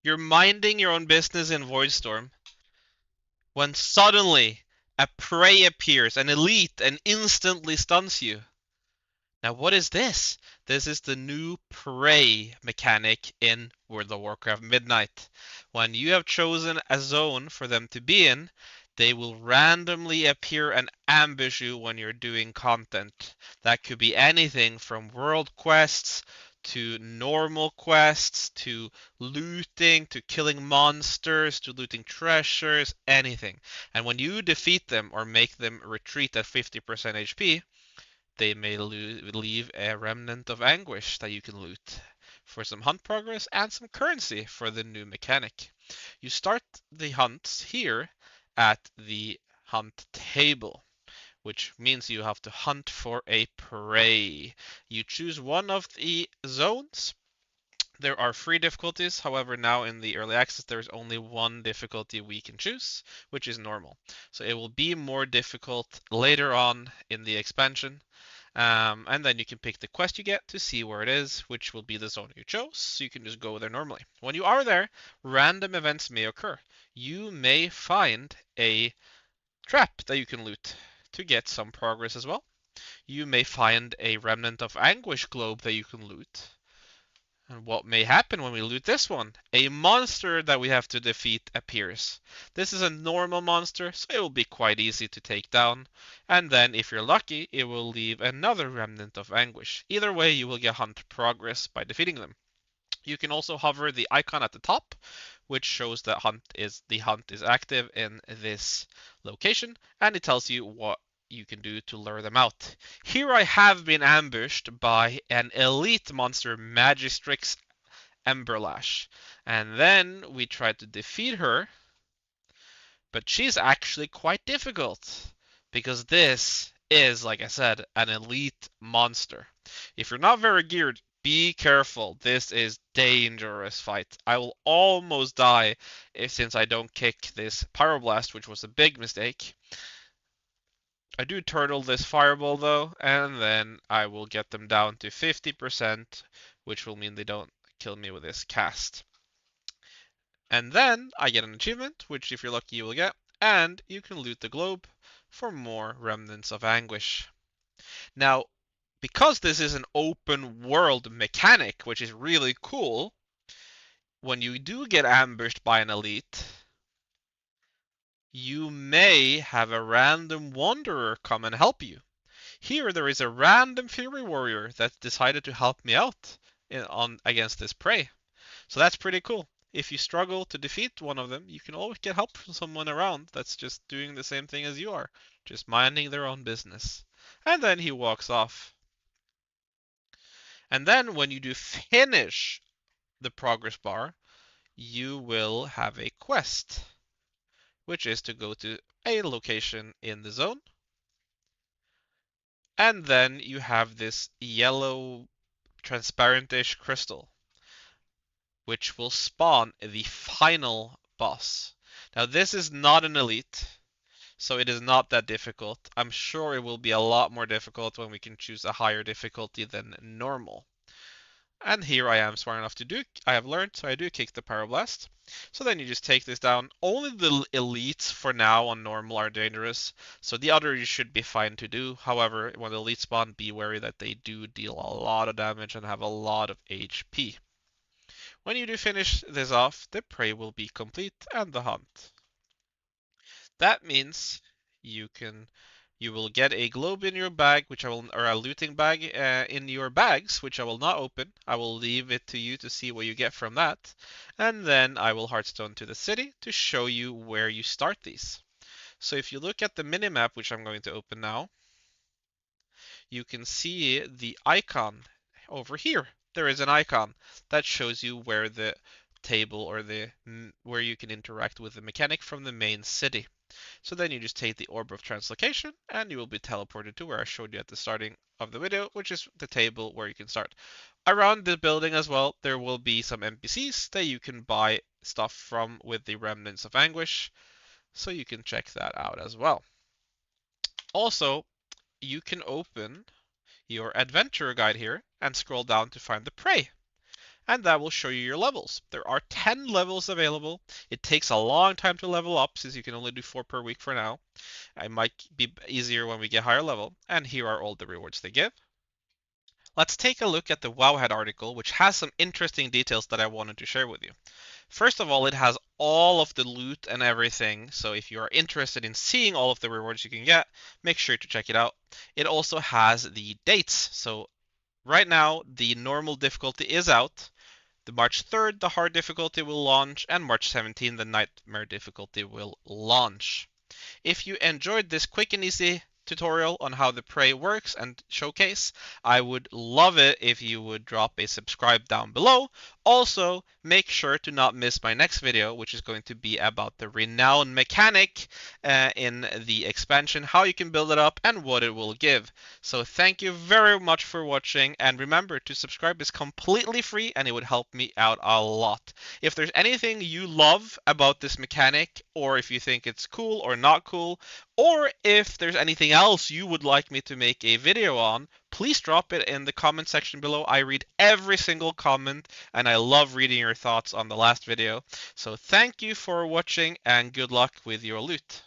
You're minding your own business in Voidstorm when suddenly a prey appears, an elite, and instantly stuns you. Now, what is this? This is the new prey mechanic in World of Warcraft Midnight. When you have chosen a zone for them to be in, they will randomly appear and ambush you when you're doing content. That could be anything from world quests to normal quests to looting to killing monsters to looting treasures, anything. And when you defeat them or make them retreat at 50% HP, they may leave a remnant of anguish that you can loot for some hunt progress and some currency for the new mechanic. You start the hunts here at the hunt table, which means you have to hunt for a prey. You choose one of the zones. There are 3 difficulties, however, now in the early access, there's only 1 difficulty we can choose, which is normal. So it will be more difficult later on in the expansion. And then you can pick the quest you get to see where it is, which will be the zone you chose, so you can just go there normally. When you are there, random events may occur. You may find a trap that you can loot to get some progress as well. You may find a remnant of anguish globe that you can loot. And what may happen when we loot this one? A monster that we have to defeat appears. This is a normal monster, so it will be quite easy to take down. And then, if you're lucky, it will leave another remnant of anguish. Either way, you will get hunt progress by defeating them. You can also hover the icon at the top, which shows that the hunt is active in this location, and it tells you what you can do to lure them out. Here I have been ambushed by an elite monster, Magistrix Emberlash, and then we tried to defeat her, but she's actually quite difficult because this is, like I said, an elite monster. If you're not very geared, be careful. This is dangerous fight. I will almost die since I don't kick this Pyroblast, which was a big mistake. I do turtle this Fireball though, and then I will get them down to 50%, which will mean they don't kill me with this cast. And then I get an achievement, which if you're lucky you will get, and you can loot the globe for more remnants of anguish. Now, because this is an open world mechanic, which is really cool, when you do get ambushed by an elite, you may have a random wanderer come and help you. Here there is a random Fury Warrior that decided to help me out against this prey. So that's pretty cool. If you struggle to defeat one of them, you can always get help from someone around that's just doing the same thing as you are, just minding their own business. And then he walks off. And then when you do finish the progress bar, you will have a quest, which is to go to a location in the zone. And then you have this yellow transparentish crystal, which will spawn the final boss. Now, this is not an elite, so it is not that difficult. I'm sure it will be a lot more difficult when we can choose a higher difficulty than normal. And here I am smart enough to do, I have learned, so I do kick the Pyroblast. So then you just take this down. Only the elites for now on normal are dangerous, so the other you should be fine to do. However, when the elites spawn, be wary that they do deal a lot of damage and have a lot of HP. When you do finish this off, the prey will be complete and the hunt. That means you can you will get a globe in your bag, which I will, or a looting bag in your bags, which I will not open. I will leave it to you to see what you get from that. And then I will Hearthstone to the city to show you where you start these. So if you look at the minimap, which I'm going to open now, you can see the icon over here. There is an icon that shows you where the table or where you can interact with the mechanic from the main city. So then you just take the Orb of Translocation and you will be teleported to where I showed you at the starting of the video, which is the table where you can start. Around the building as well, there will be some NPCs that you can buy stuff from with the Remnants of Anguish, so you can check that out as well. Also, you can open your adventure guide here and scroll down to find the prey. and that will show you your levels. There are 10 levels available. It takes a long time to level up since you can only do 4 per week for now. It might be easier when we get higher level, and here are all the rewards they give. Let's take a look at the Wowhead article, which has some interesting details that I wanted to share with you. First of all, it has all of the loot and everything, so if you are interested in seeing all of the rewards you can get, make sure to check it out. It also has the dates, so right now the normal difficulty is out. The March 3rd, the hard difficulty will launch, and March 17th, the nightmare difficulty will launch. If you enjoyed this quick and easy tutorial on how the Prey works and showcase, I would love it if you would drop a subscribe down below. Also, make sure to not miss my next video, which is going to be about the renown mechanic in the expansion, how you can build it up, and what it will give. So thank you very much for watching, and remember to subscribe is completely free and it would help me out a lot. If there's anything you love about this mechanic, or if you think it's cool or not cool, or if there's anything else you would like me to make a video on, please drop it in the comment section below. I read every single comment and I love reading your thoughts on the last video. So thank you for watching and good luck with your loot.